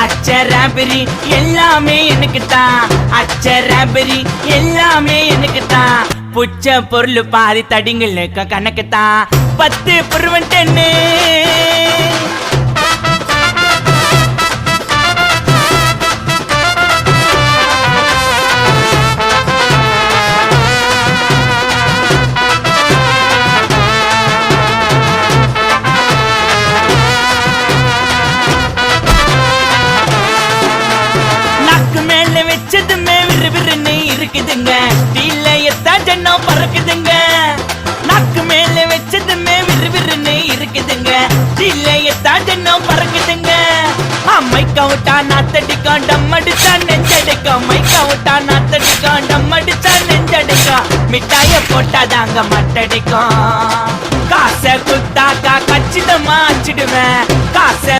அச்சராபரி எல்லாமே எனக்கு தான், அச்சராபரி எல்லாமே எனக்கு தான். புச்ச பொருள் பாதி தடிங்களுக்கு கணக்கு தான் 10 புருவன் 10. வச்சதுமே விறுவிறுன்னு இருக்குதுங்க, தீல எத்தா ஜன்னம் பறக்குதுங்க. நாக்கு மேல வச்சதுமே விறுவிறுன்னு இருக்குதுங்க, தீல எத்தா ஜன்னம் பறக்குதுங்க. மைக்கா விட்டா நாத்தடிக்கும், டம் அடிச்சா நெஞ்சடிக்கும். மைக்கா விட்டா நாத்தடிக்கும், டம் அடிச்சா நெஞ்சடிக்கும். மிட்டாய போட்டாதாங்க மட்டடிக்கும். காசை குத்தாக்கா கச்சிதமா அச்சிடுவேன், காசை